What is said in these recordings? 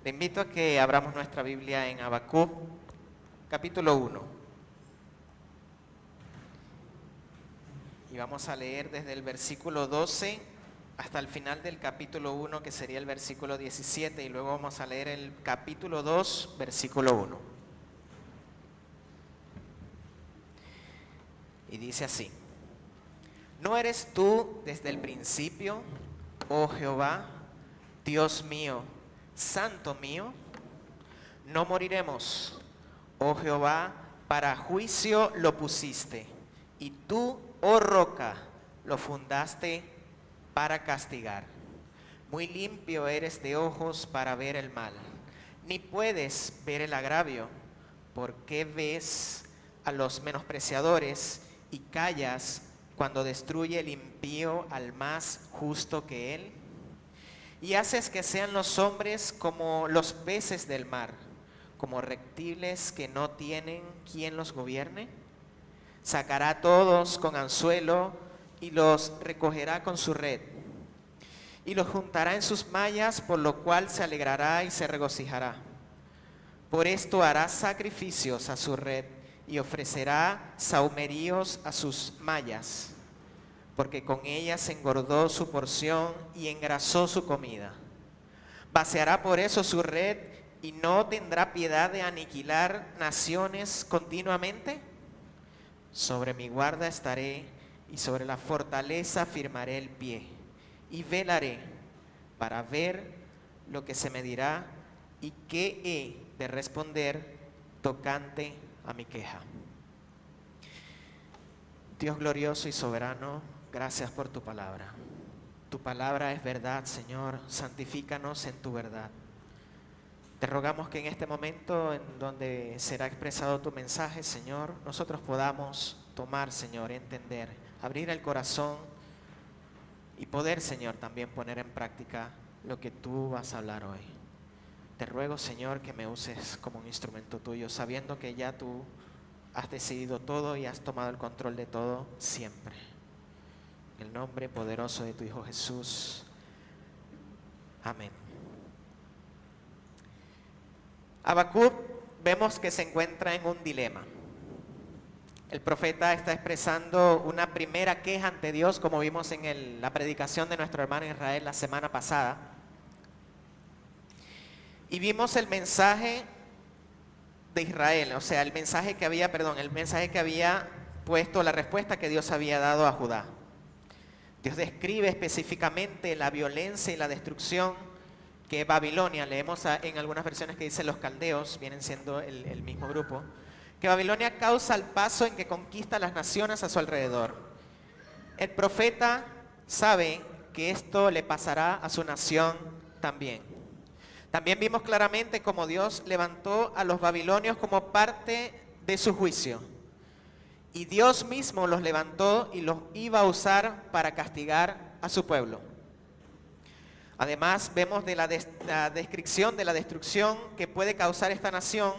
Le invito a que abramos nuestra Biblia en Habacuc, capítulo 1. Y vamos a leer desde el versículo 12 hasta el final del capítulo 1, que sería el versículo 17, y luego vamos a leer el capítulo 2, versículo 1. Y dice así: ¿No eres tú desde el principio, oh Jehová, Dios mío, Santo mío? No moriremos, oh Jehová, para juicio lo pusiste, y tú, oh roca, lo fundaste para castigar. Muy limpio eres de ojos para ver el mal, ni puedes ver el agravio. ¿Por qué ves a los menospreciadores y callas cuando destruye el impío al más justo que él? Y haces que sean los hombres como los peces del mar, como reptiles que no tienen quien los gobierne. Sacará a todos con anzuelo y los recogerá con su red. Y los juntará en sus mallas, por lo cual se alegrará y se regocijará. Por esto hará sacrificios a su red y ofrecerá sahumeríos a sus mallas, porque con ellas engordó su porción y engrasó su comida. Vaciará por eso su red y no tendrá piedad de aniquilar naciones continuamente. Sobre mi guarda estaré y sobre la fortaleza firmaré el pie, y velaré para ver lo que se me dirá y qué he de responder tocante a mi queja. Dios glorioso y soberano, gracias por tu palabra. Tu palabra es verdad, Señor. Santifícanos en tu verdad. Te rogamos que en este momento en donde será expresado tu mensaje, Señor, nosotros podamos tomar, Señor, entender, abrir el corazón y poder, Señor, también poner en práctica lo que tú vas a hablar hoy. Te ruego, Señor, que me uses como un instrumento tuyo, sabiendo que ya tú has decidido todo y has tomado el control de todo siempre. En el nombre poderoso de tu Hijo Jesús. Amén. Habacuc vemos que se encuentra en un dilema. El profeta está expresando una primera queja ante Dios, como vimos en la predicación de nuestro hermano Israel la semana pasada. Y vimos el mensaje de Israel, o sea, el mensaje que había puesto, la respuesta que Dios había dado a Judá. Dios describe específicamente la violencia y la destrucción que Babilonia, leemos en algunas versiones que dicen los caldeos, vienen siendo el mismo grupo, que Babilonia causa al paso en que conquista las naciones a su alrededor. El profeta sabe que esto le pasará a su nación también. También vimos claramente cómo Dios levantó a los babilonios como parte de su juicio. Y Dios mismo los levantó y los iba a usar para castigar a su pueblo. Además, vemos de la descripción de la destrucción que puede causar esta nación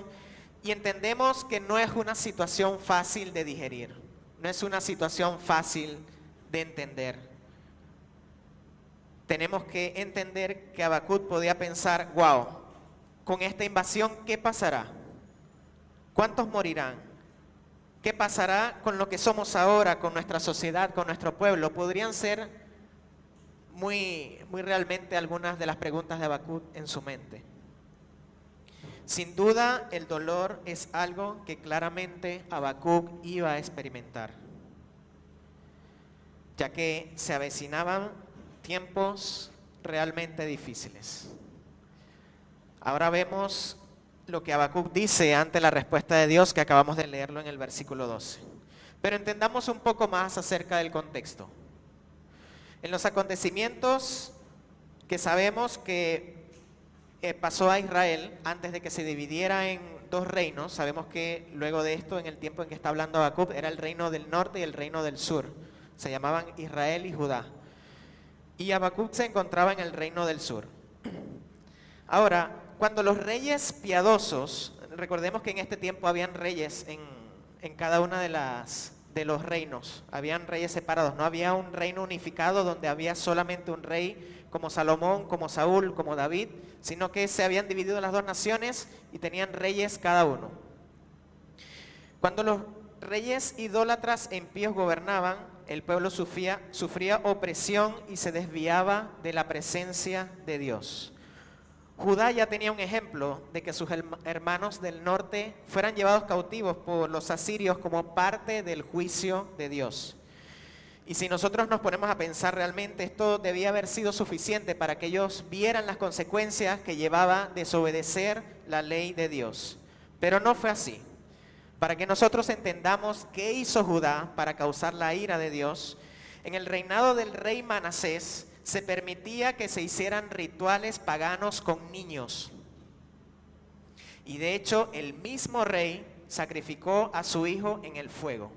y entendemos que no es una situación fácil de digerir, no es una situación fácil de entender. Tenemos que entender que Habacuc podía pensar, wow, con esta invasión, ¿qué pasará? ¿Cuántos morirán? ¿Qué pasará con lo que somos ahora, con nuestra sociedad, con nuestro pueblo? Podrían ser muy realmente algunas de las preguntas de Habacuc en su mente. Sin duda, el dolor es algo que claramente Habacuc iba a experimentar, ya que se avecinaban tiempos realmente difíciles. Ahora vemos lo que Habacuc dice ante la respuesta de Dios que acabamos de leerlo en el versículo 12. Pero entendamos un poco más acerca del contexto. En los acontecimientos que sabemos que pasó a Israel antes de que se dividiera en dos reinos, sabemos que luego de esto, en el tiempo en que está hablando Habacuc, era el reino del norte y el reino del sur. Se llamaban Israel y Judá. Y Habacuc se encontraba en el reino del sur. Ahora, cuando los reyes piadosos, recordemos que en este tiempo habían reyes en cada una de las de los reinos. Habían reyes separados. No había un reino unificado donde había solamente un rey como Salomón, como Saúl, como David, sino que se habían dividido las dos naciones y tenían reyes cada uno. Cuando los reyes idólatras e impíos gobernaban, el pueblo sufría opresión y se desviaba de la presencia de Dios. Judá ya tenía un ejemplo de que sus hermanos del norte fueran llevados cautivos por los asirios como parte del juicio de Dios. Y si nosotros nos ponemos a pensar realmente, esto debía haber sido suficiente para que ellos vieran las consecuencias que llevaba desobedecer la ley de Dios. Pero no fue así. Para que nosotros entendamos qué hizo Judá para causar la ira de Dios, en el reinado del rey Manasés se permitía que se hicieran rituales paganos con niños. Y de hecho, el mismo rey sacrificó a su hijo en el fuego.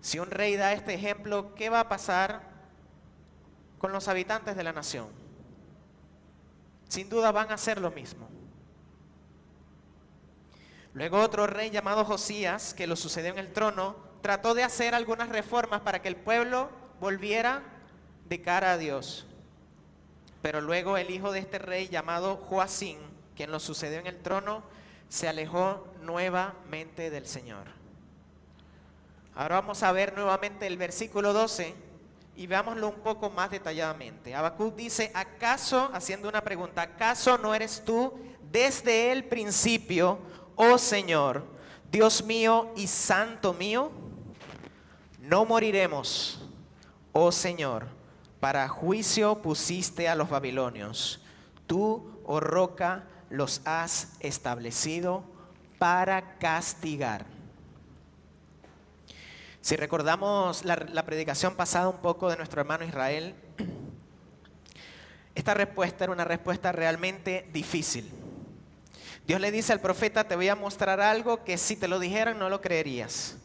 Si un rey da este ejemplo, ¿qué va a pasar con los habitantes de la nación? Sin duda van a hacer lo mismo. Luego otro rey llamado Josías, que lo sucedió en el trono, trató de hacer algunas reformas para que el pueblo volviera de cara a Dios. Pero luego el hijo de este rey llamado Joacim, quien lo sucedió en el trono, se alejó nuevamente del Señor. Ahora vamos a ver nuevamente el versículo 12 y veámoslo un poco más detalladamente. Habacuc dice, ¿acaso, haciendo una pregunta, acaso no eres tú desde el principio, oh Señor, Dios mío y santo mío? No moriremos, oh Señor, para juicio pusiste a los babilonios. Tú, oh roca, los has establecido para castigar. Si recordamos la predicación pasada un poco de nuestro hermano Israel, esta respuesta era una respuesta realmente difícil. Dios le dice al profeta, te voy a mostrar algo que si te lo dijeran no lo creerías.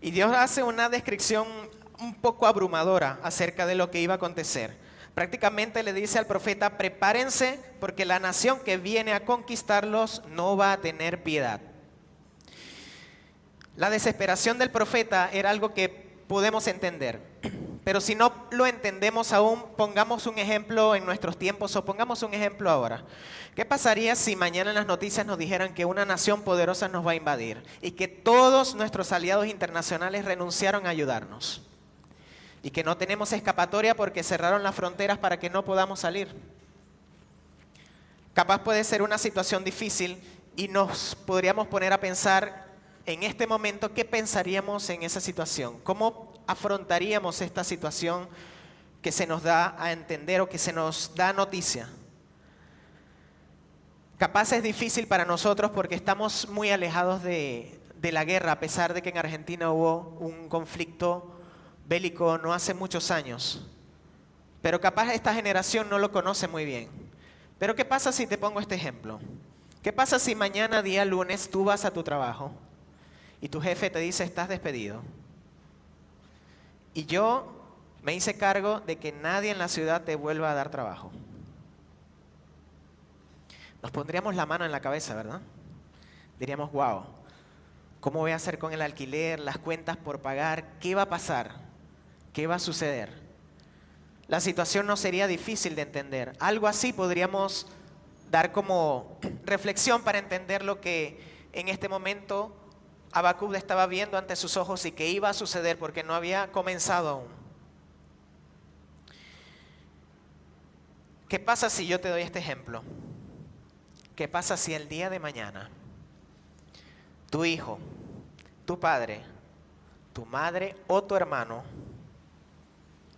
Y Dios hace una descripción un poco abrumadora acerca de lo que iba a acontecer. Prácticamente le dice al profeta, prepárense porque la nación que viene a conquistarlos no va a tener piedad. La desesperación del profeta era algo que podemos entender, pero si no lo entendemos aún, pongamos un ejemplo en nuestros tiempos o pongamos un ejemplo ahora. ¿Qué pasaría si mañana en las noticias nos dijeran que una nación poderosa nos va a invadir y que todos nuestros aliados internacionales renunciaron a ayudarnos? Y que no tenemos escapatoria porque cerraron las fronteras para que no podamos salir. Capaz puede ser una situación difícil y nos podríamos poner a pensar en este momento, ¿qué pensaríamos en esa situación? ¿Cómo afrontaríamos esta situación que se nos da a entender o que se nos da noticia? Capaz es difícil para nosotros porque estamos muy alejados de la guerra, a pesar de que en Argentina hubo un conflicto bélico no hace muchos años. Pero capaz esta generación no lo conoce muy bien. Pero ¿qué pasa si te pongo este ejemplo? ¿Qué pasa si mañana, día lunes, tú vas a tu trabajo y tu jefe te dice estás despedido? Y yo me hice cargo de que nadie en la ciudad te vuelva a dar trabajo. Nos pondríamos la mano en la cabeza, ¿verdad? Diríamos, wow, ¿cómo voy a hacer con el alquiler, las cuentas por pagar? ¿Qué va a pasar? ¿Qué va a suceder? La situación no sería difícil de entender. Algo así podríamos dar como reflexión para entender lo que en este momento Habacuc estaba viendo ante sus ojos y que iba a suceder porque no había comenzado aún. ¿Qué pasa si yo te doy este ejemplo? ¿Qué pasa si el día de mañana tu hijo, tu padre, tu madre o tu hermano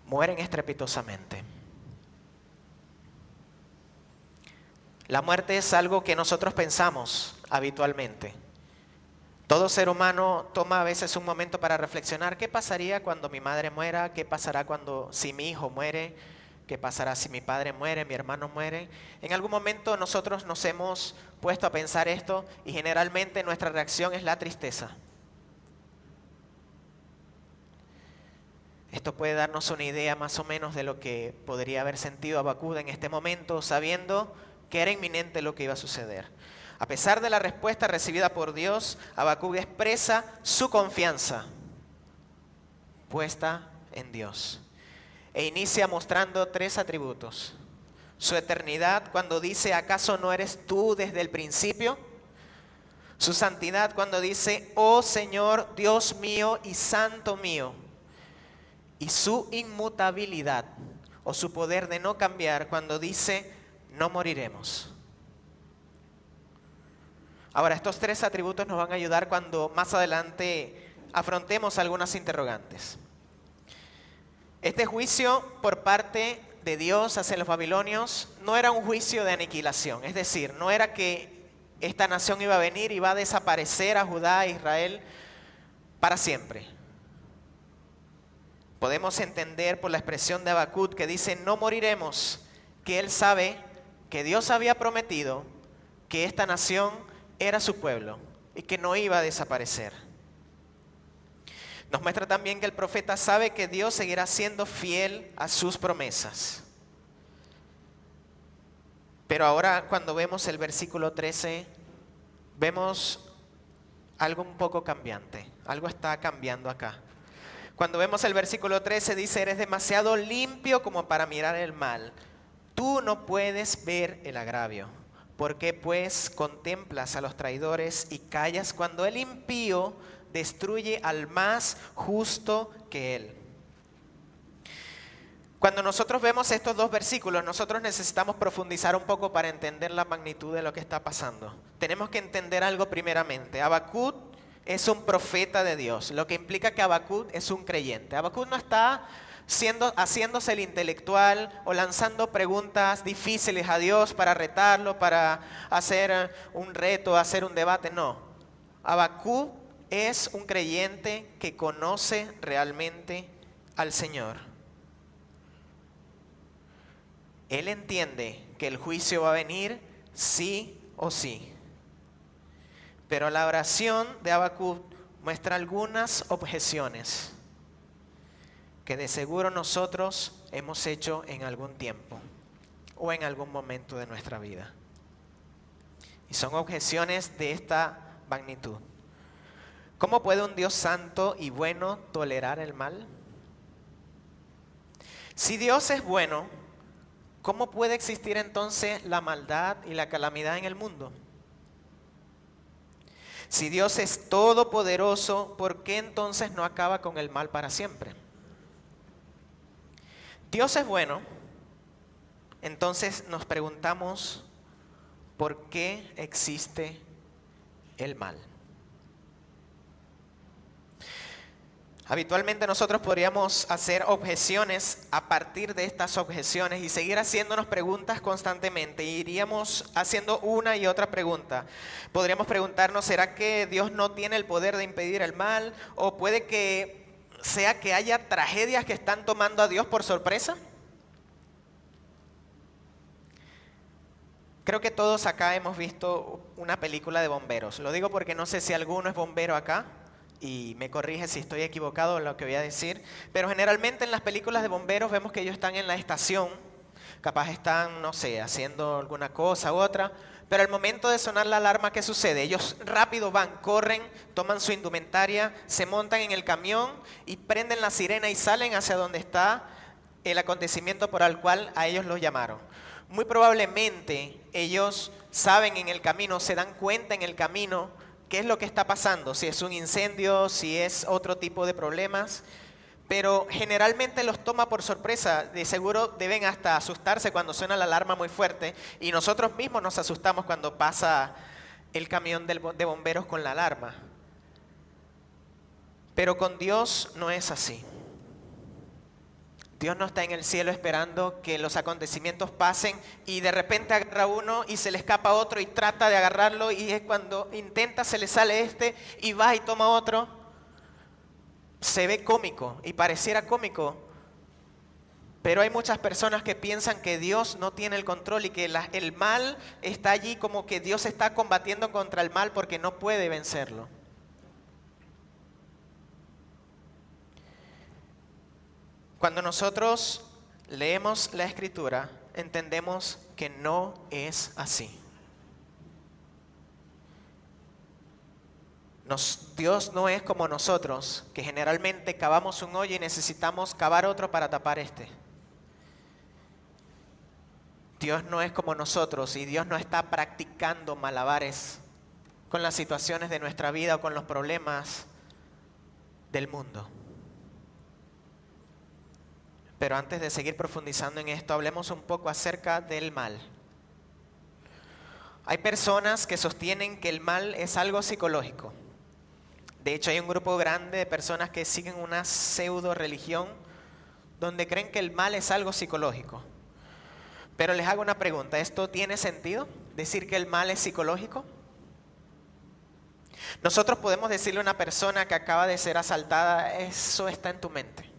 mueren estrepitosamente? La muerte es algo que nosotros pensamos habitualmente. Todo ser humano toma a veces un momento para reflexionar, ¿qué pasaría cuando mi madre muera? ¿Qué pasará si mi hijo muere? ¿Qué pasará si mi padre muere, mi hermano muere? En algún momento nosotros nos hemos puesto a pensar esto y generalmente nuestra reacción es la tristeza. Esto puede darnos una idea más o menos de lo que podría haber sentido Habacuc en este momento, sabiendo que era inminente lo que iba a suceder. A pesar de la respuesta recibida por Dios, Habacuc expresa su confianza puesta en Dios. E inicia mostrando 3 atributos. Su eternidad cuando dice, ¿acaso no eres tú desde el principio? Su santidad cuando dice, oh Señor, Dios mío y Santo mío. Y su inmutabilidad o su poder de no cambiar cuando dice, no moriremos. Ahora, estos 3 atributos nos van a ayudar cuando más adelante afrontemos algunas interrogantes. Este juicio por parte de Dios hacia los babilonios no era un juicio de aniquilación. Es decir, no era que esta nación iba a venir y va a desaparecer a Judá e Israel para siempre. Podemos entender por la expresión de Habacuc que dice, no moriremos, que él sabe que Dios había prometido que esta nación era su pueblo y que no iba a desaparecer. Nos muestra también que el profeta sabe que Dios seguirá siendo fiel a sus promesas. Pero ahora cuando vemos el versículo 13, vemos algo un poco cambiante. Algo está cambiando acá. Cuando vemos el versículo 13 dice, eres demasiado limpio como para mirar el mal. Tú no puedes ver el agravio. ¿Por qué pues contemplas a los traidores y callas cuando el impío destruye al más justo que él? Cuando nosotros vemos estos 2 versículos, nosotros necesitamos profundizar un poco para entender la magnitud de lo que está pasando. Tenemos que entender algo primeramente. Habacuc es un profeta de Dios, lo que implica que Habacuc es un creyente. Habacuc no está haciéndose el intelectual o lanzando preguntas difíciles a Dios para retarlo, para hacer un reto, hacer un debate. No, Habacuc es un creyente que conoce realmente al Señor. Él entiende que el juicio va a venir sí o sí. Pero la oración de Habacuc muestra algunas objeciones que de seguro nosotros hemos hecho en algún tiempo o en algún momento de nuestra vida. Y son objeciones de esta magnitud. ¿Cómo puede un Dios santo y bueno tolerar el mal? Si Dios es bueno, ¿cómo puede existir entonces la maldad y la calamidad en el mundo? Si Dios es todopoderoso, ¿por qué entonces no acaba con el mal para siempre? Dios es bueno, entonces nos preguntamos, ¿por qué existe el mal? Habitualmente nosotros podríamos hacer objeciones a partir de estas objeciones y seguir haciéndonos preguntas constantemente. Iríamos haciendo una y otra pregunta. Podríamos preguntarnos, ¿será que Dios no tiene el poder de impedir el mal? ¿O puede que sea que haya tragedias que están tomando a Dios por sorpresa? Creo que todos acá hemos visto una película de bomberos. Lo digo porque no sé si alguno es bombero acá. Y me corrige si estoy equivocado en lo que voy a decir, pero generalmente en las películas de bomberos vemos que ellos están en la estación, capaz están, no sé, haciendo alguna cosa u otra, pero al momento de sonar la alarma, ¿qué sucede? Ellos rápido van, corren, toman su indumentaria, se montan en el camión y prenden la sirena y salen hacia donde está el acontecimiento por el cual a ellos los llamaron. Muy probablemente ellos saben en el camino, se dan cuenta en el camino qué es lo que está pasando, si es un incendio, si es otro tipo de problemas, pero generalmente los toma por sorpresa. De seguro deben hasta asustarse cuando suena la alarma muy fuerte y nosotros mismos nos asustamos cuando pasa el camión de bomberos con la alarma. Pero con Dios no es así. Dios no está en el cielo esperando que los acontecimientos pasen y de repente agarra uno y se le escapa otro y trata de agarrarlo y es cuando intenta se le sale este y va y toma otro. Se ve cómico y pareciera cómico, pero hay muchas personas que piensan que Dios no tiene el control y que el mal está allí, como que Dios está combatiendo contra el mal porque no puede vencerlo. Cuando nosotros leemos la Escritura, entendemos que no es así. Dios no es como nosotros, que generalmente cavamos un hoyo y necesitamos cavar otro para tapar este. Dios no es como nosotros y Dios no está practicando malabares con las situaciones de nuestra vida o con los problemas del mundo. Pero antes de seguir profundizando en esto, hablemos un poco acerca del mal. Hay personas que sostienen que el mal es algo psicológico. De hecho, hay un grupo grande de personas que siguen una pseudo religión donde creen que el mal es algo psicológico. Pero les hago una pregunta, ¿esto tiene sentido? ¿Decir que el mal es psicológico? Nosotros podemos decirle a una persona que acaba de ser asaltada, eso está en tu mente.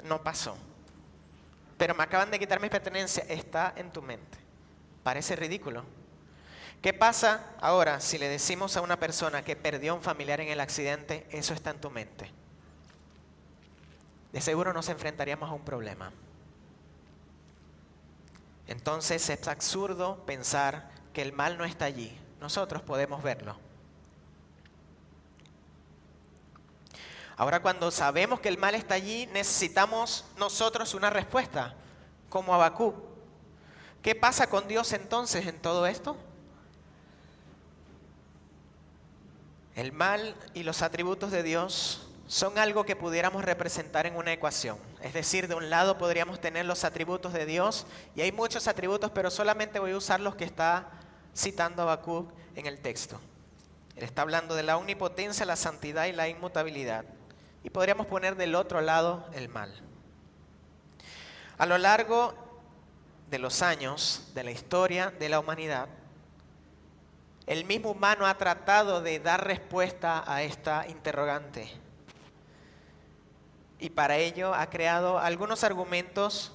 No pasó. Pero me acaban de quitar mis pertenencias, está en tu mente. Parece ridículo. ¿Qué pasa ahora si le decimos a una persona que perdió a un familiar en el accidente, eso está en tu mente? De seguro nos enfrentaríamos a un problema. Entonces es absurdo pensar que el mal no está allí. Nosotros podemos verlo. Ahora, cuando sabemos que el mal está allí, necesitamos nosotros una respuesta, como Habacuc. ¿Qué pasa con Dios entonces en todo esto? El mal y los atributos de Dios son algo que pudiéramos representar en una ecuación. Es decir, de un lado podríamos tener los atributos de Dios, y hay muchos atributos, pero solamente voy a usar los que está citando Habacuc en el texto. Él está hablando de la omnipotencia, la santidad y la inmutabilidad. Y podríamos poner del otro lado el mal. A lo largo de los años de la historia de la humanidad, el mismo humano ha tratado de dar respuesta a esta interrogante. Y para ello ha creado algunos argumentos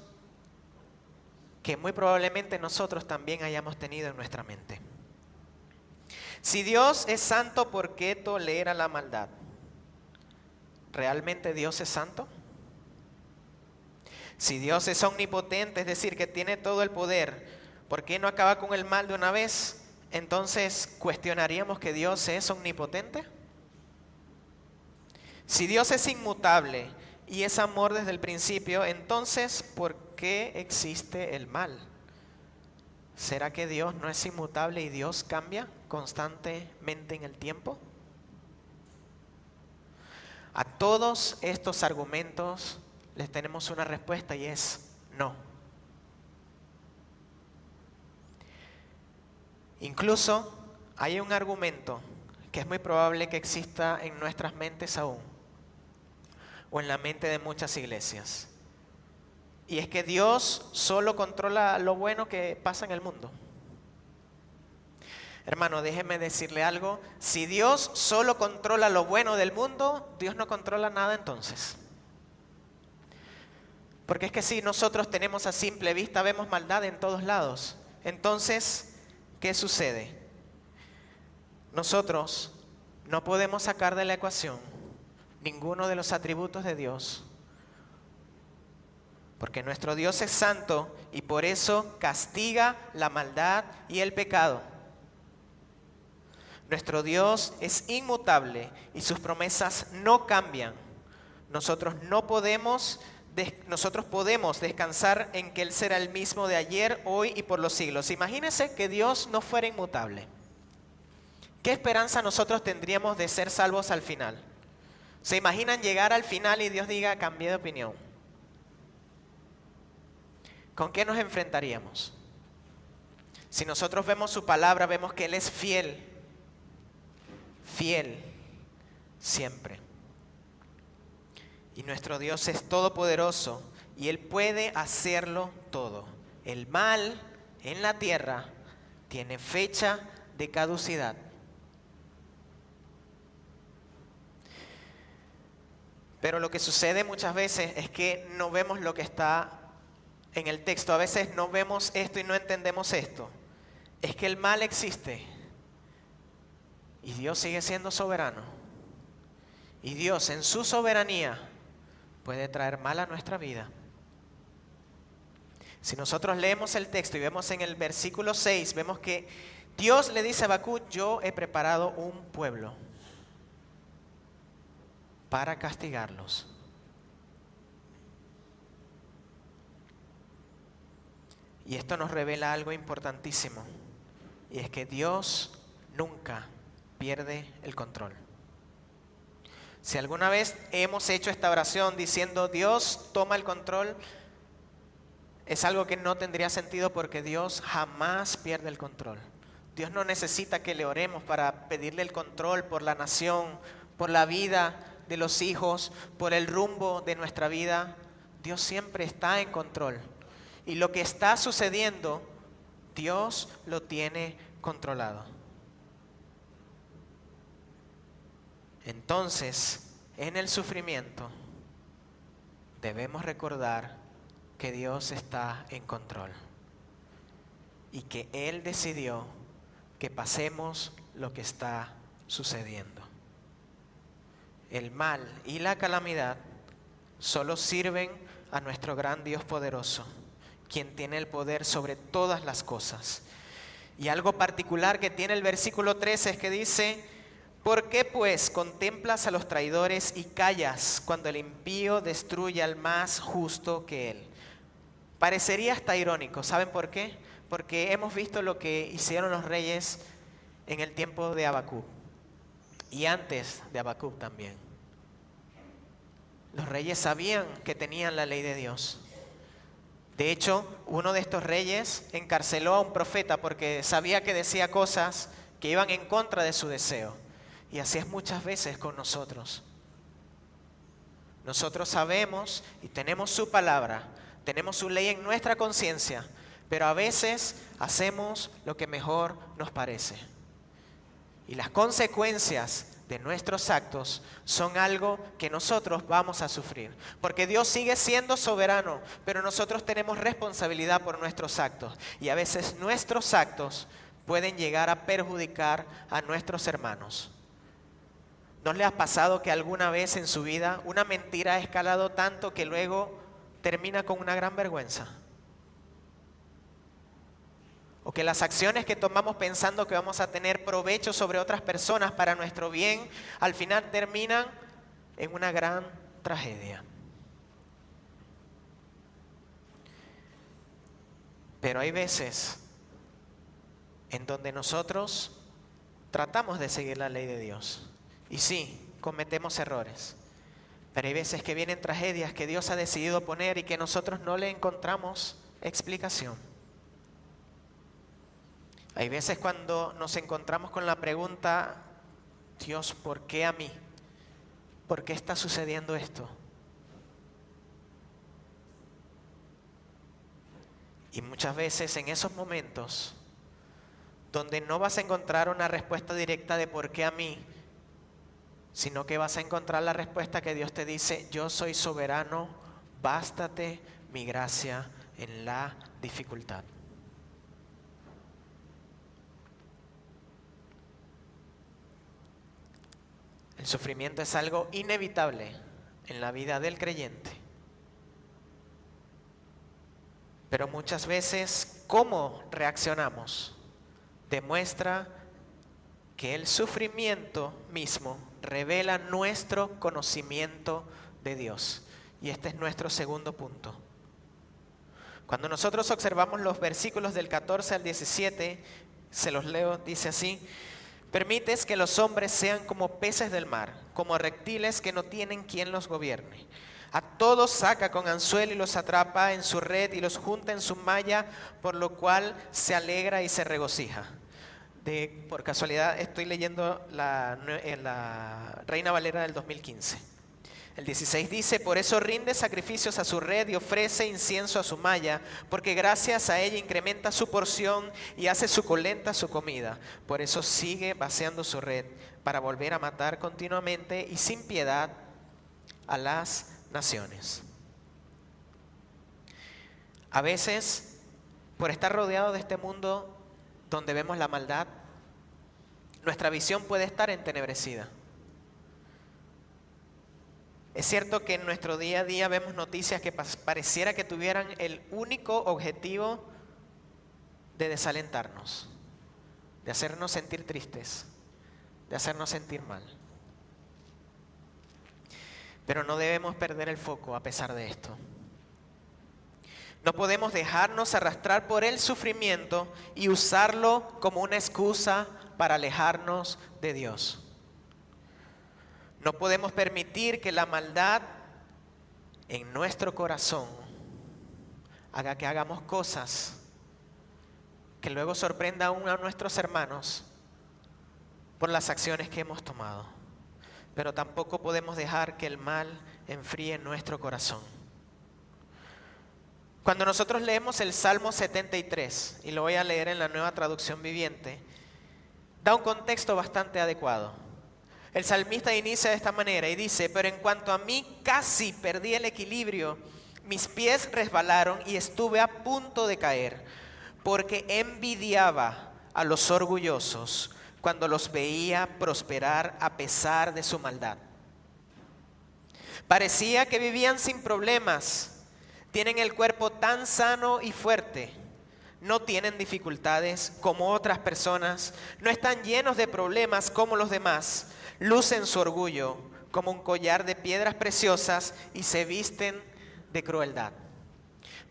que muy probablemente nosotros también hayamos tenido en nuestra mente. Si Dios es santo, ¿por qué tolera la maldad? ¿Realmente Dios es santo? Si Dios es omnipotente, es decir, que tiene todo el poder, ¿por qué no acaba con el mal de una vez? Entonces, ¿cuestionaríamos que Dios es omnipotente? Si Dios es inmutable y es amor desde el principio, entonces, ¿por qué existe el mal? ¿Será que Dios no es inmutable y Dios cambia constantemente en el tiempo? A todos estos argumentos les tenemos una respuesta y es no. Incluso hay un argumento que es muy probable que exista en nuestras mentes aún, o en la mente de muchas iglesias. Y es que Dios solo controla lo bueno que pasa en el mundo. Hermano, déjeme decirle algo. Si Dios solo controla lo bueno del mundo, Dios no controla nada entonces. Porque es que si nosotros tenemos a simple vista, vemos maldad en todos lados. Entonces, ¿qué sucede? Nosotros no podemos sacar de la ecuación ninguno de los atributos de Dios. Porque nuestro Dios es santo y por eso castiga la maldad y el pecado. Nuestro Dios es inmutable y sus promesas no cambian. Nosotros podemos descansar en que Él será el mismo de ayer, hoy y por los siglos. Imagínense que Dios no fuera inmutable. ¿Qué esperanza nosotros tendríamos de ser salvos al final? ¿Se imaginan llegar al final y Dios diga, cambié de opinión? ¿Con qué nos enfrentaríamos? Si nosotros vemos su palabra, vemos que Él es fiel siempre. Y nuestro Dios es todopoderoso y Él puede hacerlo todo. El mal en la tierra tiene fecha de caducidad. Pero lo que sucede muchas veces es que no vemos lo que está en el texto. A veces no vemos esto y no entendemos esto. Es que el mal existe y Dios sigue siendo soberano. Y Dios en su soberanía puede traer mal a nuestra vida. Si nosotros leemos el texto y vemos en el versículo 6, vemos que Dios le dice a Habacuc, yo he preparado un pueblo. para castigarlos. Y esto nos revela algo importantísimo, y es que Dios nunca pierde el control. Si alguna vez hemos hecho esta oración diciendo Dios toma el control, es algo que no tendría sentido, porque Dios jamás pierde el control. Dios no necesita que le oremos para pedirle el control por la nación, por la vida de los hijos, por el rumbo de nuestra vida. Dios siempre está en control. Y lo que está sucediendo, Dios lo tiene controlado. Entonces, en el sufrimiento, debemos recordar que Dios está en control y que Él decidió que pasemos lo que está sucediendo. El mal y la calamidad solo sirven a nuestro gran Dios poderoso, quien tiene el poder sobre todas las cosas. Y algo particular que tiene el versículo 13 es que dice: ¿por qué pues contemplas a los traidores y callas cuando el impío destruye al más justo que él? Parecería hasta irónico. ¿Saben por qué? Porque hemos visto lo que hicieron los reyes en el tiempo de Habacuc y antes de Habacuc también. Los reyes sabían que tenían la ley de Dios. De hecho, uno de estos reyes encarceló a un profeta porque sabía que decía cosas que iban en contra de su deseo. Y así es muchas veces con nosotros. Nosotros sabemos y tenemos su palabra, tenemos su ley en nuestra conciencia, pero a veces hacemos lo que mejor nos parece. Y las consecuencias de nuestros actos son algo que nosotros vamos a sufrir. Porque Dios sigue siendo soberano, pero nosotros tenemos responsabilidad por nuestros actos. Y a veces nuestros actos pueden llegar a perjudicar a nuestros hermanos. ¿No le ha pasado que alguna vez en su vida una mentira ha escalado tanto que luego termina con una gran vergüenza? O que las acciones que tomamos pensando que vamos a tener provecho sobre otras personas para nuestro bien, al final terminan en una gran tragedia. Pero hay veces en donde nosotros tratamos de seguir la ley de Dios. Y sí, cometemos errores. Pero hay veces que vienen tragedias que Dios ha decidido poner y que nosotros no le encontramos explicación. Hay veces cuando nos encontramos con la pregunta: Dios, ¿por qué a mí? ¿Por qué está sucediendo esto? Y muchas veces en esos momentos donde no vas a encontrar una respuesta directa de por qué a mí, sino que vas a encontrar la respuesta que Dios te dice: yo soy soberano, bástate mi gracia en la dificultad. El sufrimiento es algo inevitable en la vida del creyente. Pero muchas veces, ¿cómo reaccionamos? Demuestra que el sufrimiento mismo revela nuestro conocimiento de Dios. Y este es nuestro segundo punto. Cuando nosotros observamos los versículos del 14 al 17, se los leo, dice así: permites que los hombres sean como peces del mar, como reptiles que no tienen quien los gobierne. A todos saca con anzuelo y los atrapa en su red y los junta en su malla, por lo cual se alegra y se regocija. Por casualidad estoy leyendo la Reina Valera del 2015. El 16 dice: por eso rinde sacrificios a su red y ofrece incienso a su malla, porque gracias a ella incrementa su porción y hace suculenta su comida. Por eso sigue vaciando su red, para volver a matar continuamente y sin piedad a las naciones. A veces, por estar rodeado de este mundo donde vemos la maldad, nuestra visión puede estar entenebrecida. Es cierto que en nuestro día a día vemos noticias que pareciera que tuvieran el único objetivo de desalentarnos, de hacernos sentir tristes, de hacernos sentir mal. Pero no debemos perder el foco a pesar de esto. No podemos dejarnos arrastrar por el sufrimiento y usarlo como una excusa para alejarnos de Dios. No podemos permitir que la maldad en nuestro corazón haga que hagamos cosas que luego sorprenda aún a nuestros hermanos por las acciones que hemos tomado. Pero tampoco podemos dejar que el mal enfríe nuestro corazón. Cuando nosotros leemos el Salmo 73, y lo voy a leer en la Nueva Traducción Viviente, da un contexto bastante adecuado. El salmista inicia de esta manera y dice: pero en cuanto a mí, casi perdí el equilibrio, mis pies resbalaron y estuve a punto de caer, porque envidiaba a los orgullosos cuando los veía prosperar a pesar de su maldad. Parecía que vivían sin problemas. Tienen el cuerpo tan sano y fuerte. No tienen dificultades como otras personas. No están llenos de problemas como los demás. Lucen su orgullo como un collar de piedras preciosas y se visten de crueldad.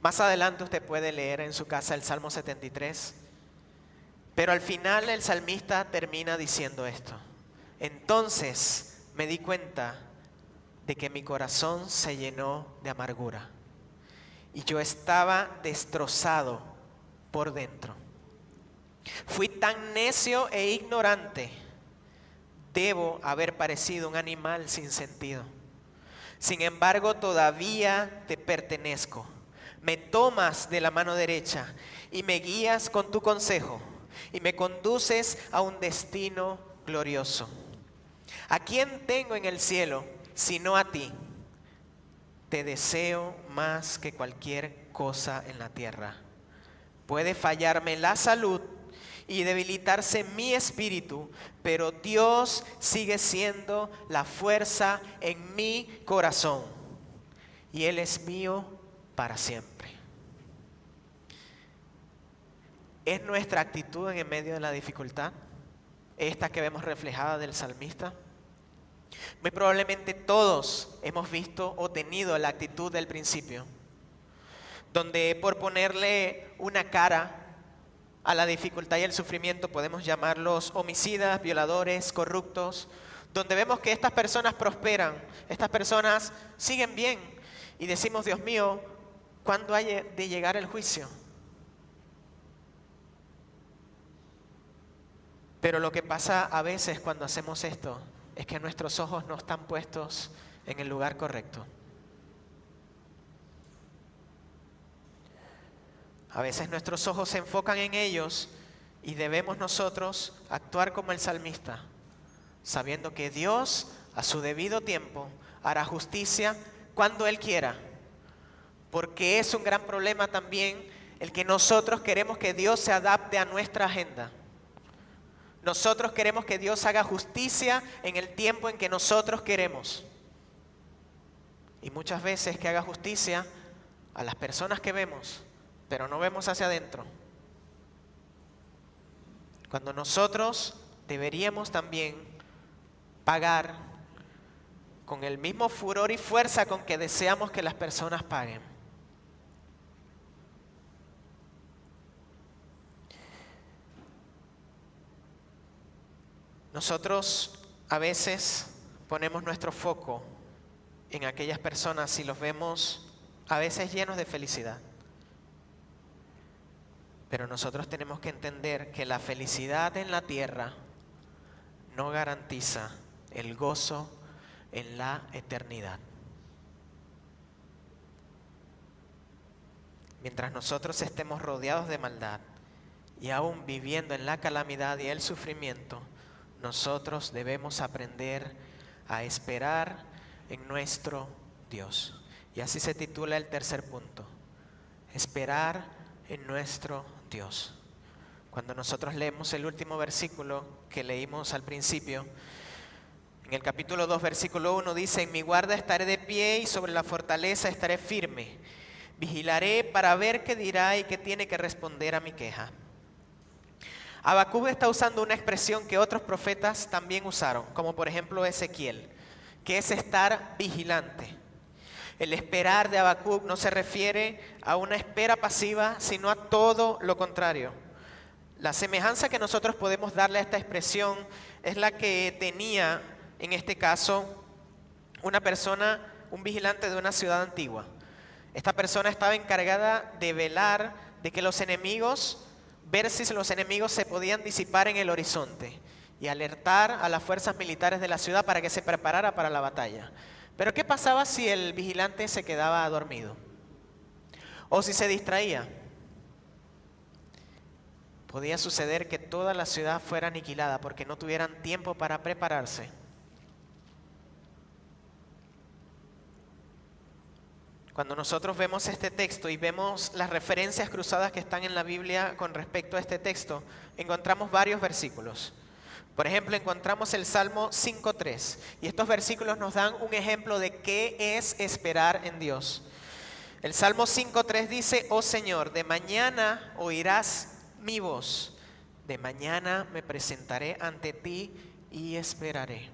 Más adelante usted puede leer en su casa el Salmo 73. Pero al final el salmista termina diciendo esto: entonces me di cuenta de que mi corazón se llenó de amargura y yo estaba destrozado por dentro. Fui tan necio e ignorante. Debo haber parecido un animal sin sentido. Sin embargo, todavía te pertenezco. Me tomas de la mano derecha y me guías con tu consejo y me conduces a un destino glorioso. ¿A quién tengo en el cielo sino a ti? Te deseo más que cualquier cosa en la tierra. Puede fallarme la salud y debilitarse mi espíritu, pero Dios sigue siendo la fuerza en mi corazón y Él es mío para siempre. ¿Es nuestra actitud en medio de la dificultad esta que vemos reflejada del salmista? Muy probablemente todos hemos visto o tenido la actitud del principio, donde por ponerle una cara a la dificultad y el sufrimiento podemos llamarlos homicidas, violadores, corruptos, donde vemos que estas personas prosperan, estas personas siguen bien y decimos: Dios mío, ¿cuándo ha de llegar el juicio? Pero lo que pasa a veces cuando hacemos esto es que nuestros ojos no están puestos en el lugar correcto. A veces nuestros ojos se enfocan en ellos y debemos nosotros actuar como el salmista, sabiendo que Dios a su debido tiempo hará justicia cuando Él quiera. Porque es un gran problema también el que nosotros queremos que Dios se adapte a nuestra agenda. Nosotros queremos que Dios haga justicia en el tiempo en que nosotros queremos. Y muchas veces que haga justicia a las personas que vemos, pero no vemos hacia adentro. Cuando nosotros deberíamos también pagar con el mismo furor y fuerza con que deseamos que las personas paguen. Nosotros a veces ponemos nuestro foco en aquellas personas y los vemos a veces llenos de felicidad. Pero nosotros tenemos que entender que la felicidad en la tierra no garantiza el gozo en la eternidad. Mientras nosotros estemos rodeados de maldad y aún viviendo en la calamidad y el sufrimiento, nosotros debemos aprender a esperar en nuestro Dios. Y así se titula el tercer punto: esperar en nuestro Dios. Cuando nosotros leemos el último versículo que leímos al principio, en el capítulo 2, versículo 1 dice: en mi guarda estaré de pie y sobre la fortaleza estaré firme. Vigilaré para ver qué dirá y qué tiene que responder a mi queja. Habacuc está usando una expresión que otros profetas también usaron, como por ejemplo Ezequiel, que es estar vigilante. El esperar de Habacuc no se refiere a una espera pasiva, sino a todo lo contrario. La semejanza que nosotros podemos darle a esta expresión es la que tenía, en este caso, una persona, un vigilante de una ciudad antigua. Esta persona estaba encargada de velar de que los enemigos, ver si los enemigos se podían disipar en el horizonte y alertar a las fuerzas militares de la ciudad para que se preparara para la batalla. Pero ¿qué pasaba si el vigilante se quedaba dormido? O si se distraía. Podía suceder que toda la ciudad fuera aniquilada porque no tuvieran tiempo para prepararse. Cuando nosotros vemos este texto y vemos las referencias cruzadas que están en la Biblia con respecto a este texto, encontramos varios versículos. Por ejemplo, encontramos el Salmo 5.3 y estos versículos nos dan un ejemplo de qué es esperar en Dios. El Salmo 5.3 dice: oh Señor, de mañana oirás mi voz, de mañana me presentaré ante ti y esperaré.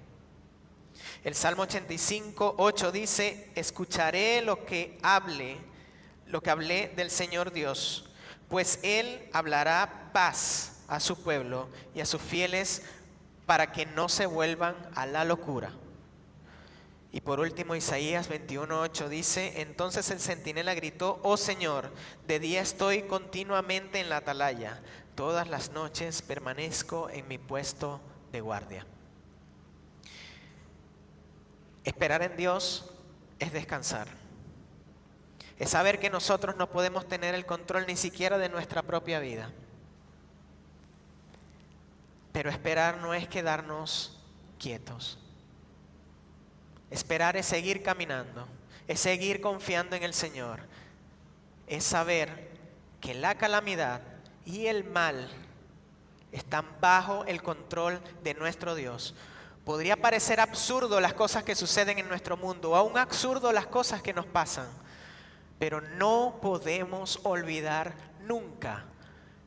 El Salmo 85.8 dice: escucharé lo que hablé del Señor Dios, pues Él hablará paz a su pueblo y a sus fieles para que no se vuelvan a la locura. Y por último, Isaías 21.8 dice: entonces el centinela gritó: oh Señor, de día estoy continuamente en la atalaya, todas las noches permanezco en mi puesto de guardia. Esperar en Dios es descansar. Es saber que nosotros no podemos tener el control ni siquiera de nuestra propia vida. Pero esperar no es quedarnos quietos. Esperar es seguir caminando, es seguir confiando en el Señor. Es saber que la calamidad y el mal están bajo el control de nuestro Dios. Podría parecer absurdo las cosas que suceden en nuestro mundo, o aún absurdo las cosas que nos pasan, pero no podemos olvidar nunca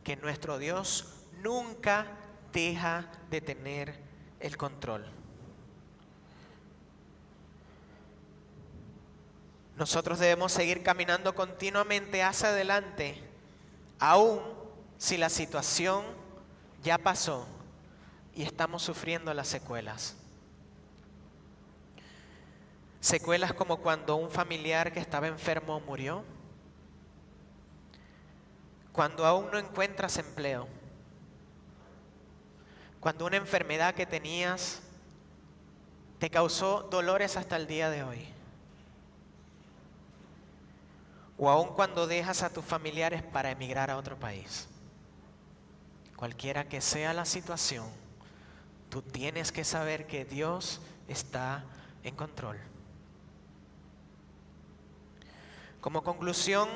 que nuestro Dios nunca deja de tener el control. Nosotros debemos seguir caminando continuamente hacia adelante, aun si la situación ya pasó y estamos sufriendo las secuelas. Secuelas como cuando un familiar que estaba enfermo murió, cuando aún no encuentras empleo, cuando una enfermedad que tenías te causó dolores hasta el día de hoy, o aún cuando dejas a tus familiares para emigrar a otro país. Cualquiera que sea la situación, tú tienes que saber que Dios está en control. Como conclusión,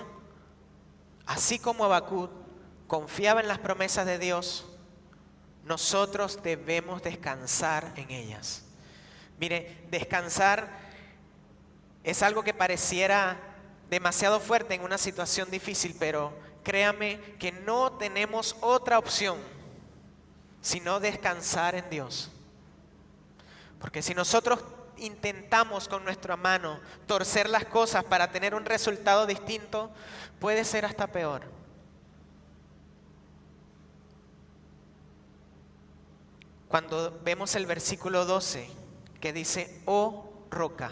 así como Habacuc confiaba en las promesas de Dios, nosotros debemos descansar en ellas. Mire, descansar es algo que pareciera demasiado fuerte en una situación difícil, pero créame que no tenemos otra opción sino descansar en Dios. Porque si nosotros intentamos con nuestra mano torcer las cosas para tener un resultado distinto, puede ser hasta peor. Cuando vemos el versículo 12 que dice: oh roca,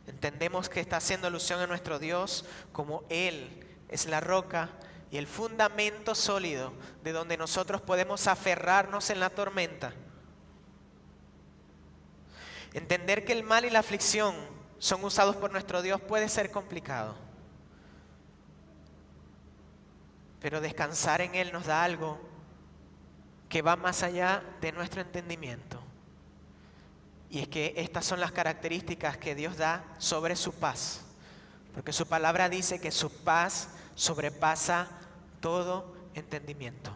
entendemos que está haciendo alusión a nuestro Dios como Él es la roca y el fundamento sólido de donde nosotros podemos aferrarnos en la tormenta. Entender que el mal y la aflicción son usados por nuestro Dios puede ser complicado. Pero descansar en Él nos da algo que va más allá de nuestro entendimiento. Y es que estas son las características que Dios da sobre su paz. Porque su palabra dice que su paz sobrepasa todo entendimiento.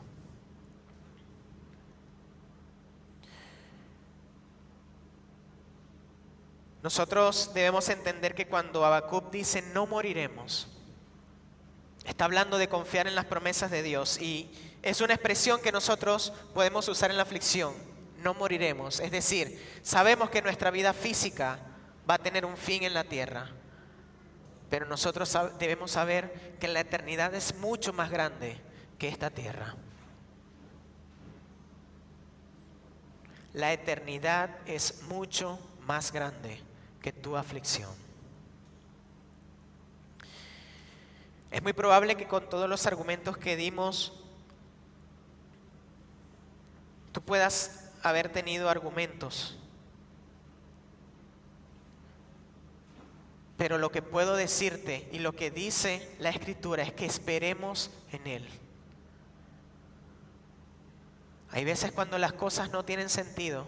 Nosotros debemos entender que cuando Habacuc dice no moriremos, está hablando de confiar en las promesas de Dios, y es una expresión que nosotros podemos usar en la aflicción. no moriremos. Es decir, sabemos que nuestra vida física va a tener un fin en la tierra, pero nosotros debemos saber que la eternidad es mucho más grande que esta tierra. La eternidad es mucho más grande que tu aflicción. Es muy probable que con todos los argumentos que dimos, tú puedas haber tenido argumentos. Pero lo que puedo decirte y lo que dice la Escritura es que esperemos en Él. Hay veces cuando las cosas no tienen sentido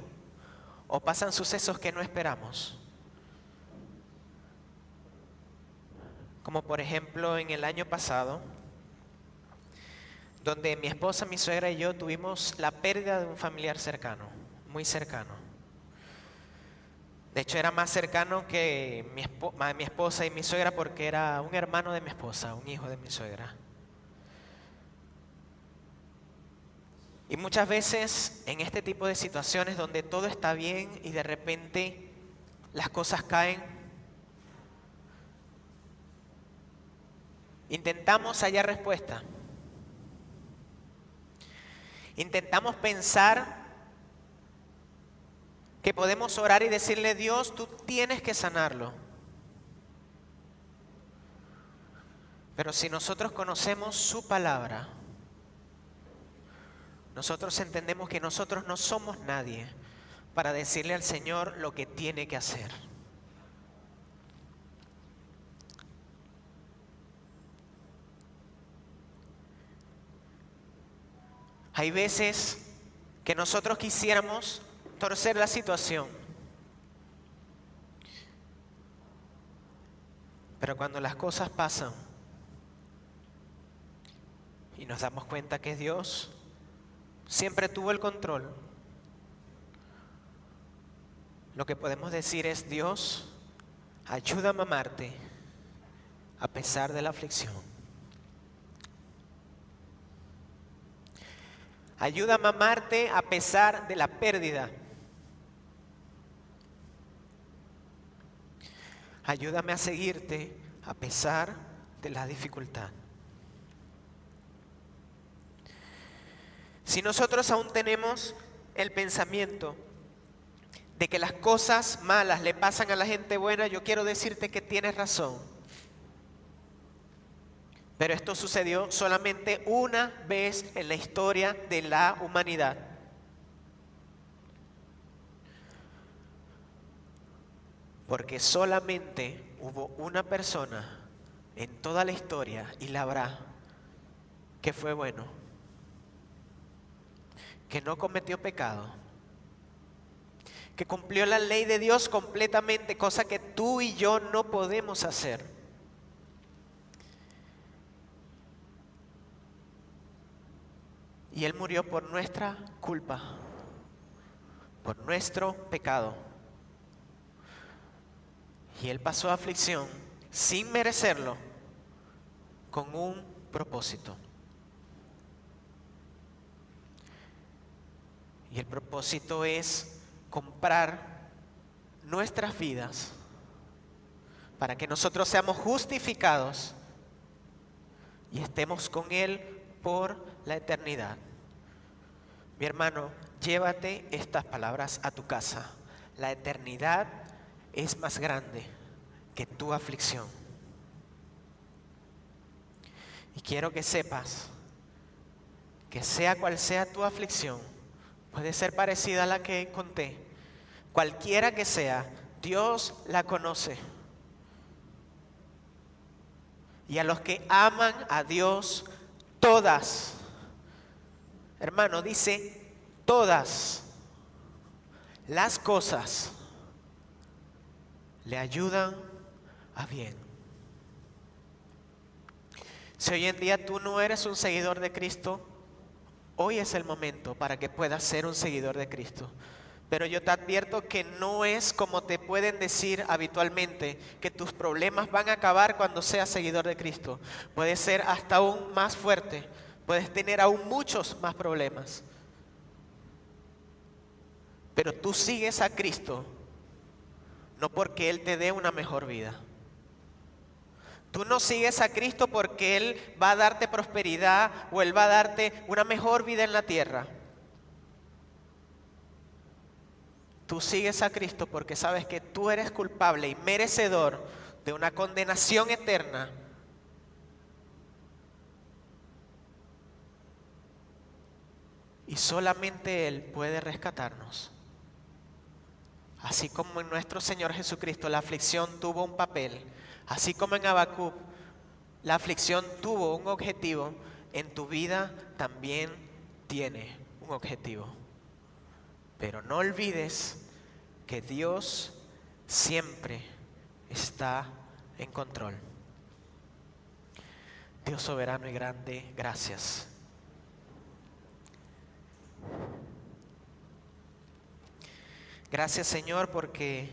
o pasan sucesos que no esperamos. Como por ejemplo en el año pasado, donde mi esposa, mi suegra y yo tuvimos la pérdida de un familiar cercano, muy cercano. De hecho era más cercano que mi esposa y mi suegra porque era un hermano de mi esposa, un hijo de mi suegra. Y muchas veces en este tipo de situaciones donde todo está bien y de repente las cosas caen, intentamos hallar respuesta. Intentamos pensar que podemos orar y decirle: Dios, tú tienes que sanarlo. Pero si nosotros conocemos su palabra, nosotros entendemos que nosotros no somos nadie para decirle al Señor lo que tiene que hacer. Hay veces que nosotros quisiéramos torcer la situación, pero cuando las cosas pasan y nos damos cuenta que Dios siempre tuvo el control, lo que podemos decir es: Dios, ayúdame a amarte a pesar de la aflicción. Ayúdame a amarte a pesar de la pérdida. Ayúdame a seguirte a pesar de la dificultad. Si nosotros aún tenemos el pensamiento de que las cosas malas le pasan a la gente buena, yo quiero decirte que tienes razón. Pero esto sucedió solamente una vez en la historia de la humanidad. Porque solamente hubo una persona en toda la historia, y la habrá, que fue bueno, que no cometió pecado, que cumplió la ley de Dios completamente, cosa que tú y yo no podemos hacer. Y Él murió por nuestra culpa, por nuestro pecado. Y Él pasó aflicción sin merecerlo, con un propósito. Y el propósito es comprar nuestras vidas para que nosotros seamos justificados y estemos con Él por la eternidad. Mi hermano, llévate estas palabras a tu casa. La eternidad es más grande que tu aflicción. Y quiero que sepas que sea cual sea tu aflicción, puede ser parecida a la que conté, cualquiera que sea, Dios la conoce. Y a los que aman a Dios, todas, hermano, dice todas las cosas le ayudan a bien. Si hoy en día tú no eres un seguidor de Cristo, hoy es el momento para que puedas ser un seguidor de Cristo. Pero yo te advierto que no es como te pueden decir habitualmente, que tus problemas van a acabar cuando seas seguidor de Cristo. Puede ser hasta aún más fuerte, puedes tener aún muchos más problemas. Pero tú sigues a Cristo no porque Él te dé una mejor vida. Tú no sigues a Cristo porque Él va a darte prosperidad o Él va a darte una mejor vida en la tierra. Tú sigues a Cristo porque sabes que tú eres culpable y merecedor de una condenación eterna. Y solamente Él puede rescatarnos. Así como en nuestro Señor Jesucristo la aflicción tuvo un papel, así como en Habacuc la aflicción tuvo un objetivo, en tu vida también tiene un objetivo. Pero no olvides que Dios siempre está en control. Dios soberano y grande, gracias. Gracias, Señor, porque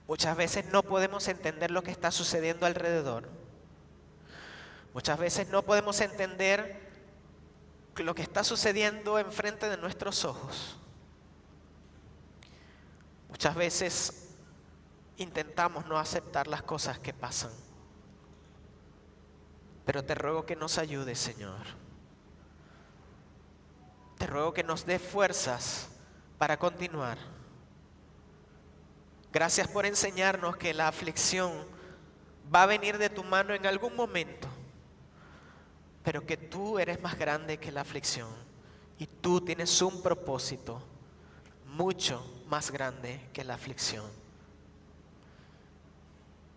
muchas veces no podemos entender lo que está sucediendo alrededor. Muchas veces no podemos entender lo que está sucediendo enfrente de nuestros ojos. Muchas veces intentamos no aceptar las cosas que pasan. Pero te ruego que nos ayudes, Señor. Te ruego que nos dé fuerzas para continuar. Gracias por enseñarnos que la aflicción va a venir de tu mano en algún momento, pero que tú eres más grande que la aflicción y tú tienes un propósito mucho más grande que la aflicción.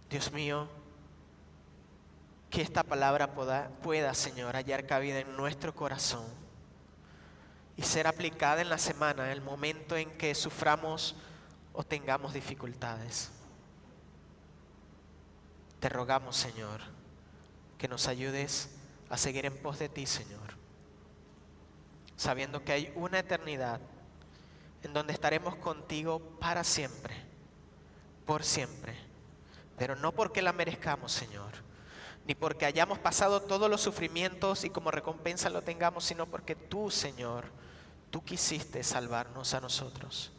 Dios mío, que esta palabra pueda, Señor, hallar cabida en nuestro corazón y ser aplicada en la semana, en el momento en que suframos o tengamos dificultades. Te rogamos, Señor, que nos ayudes a seguir en pos de ti, Señor, sabiendo que hay una eternidad en donde estaremos contigo para siempre, por siempre, pero no porque la merezcamos, Señor, ni porque hayamos pasado todos los sufrimientos y como recompensa lo tengamos, sino porque tú, Señor, tú quisiste salvarnos a nosotros.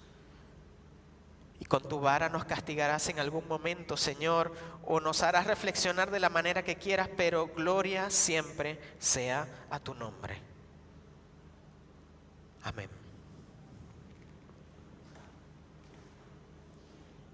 Y con tu vara nos castigarás en algún momento, Señor, o nos harás reflexionar de la manera que quieras, pero gloria siempre sea a tu nombre. Amén.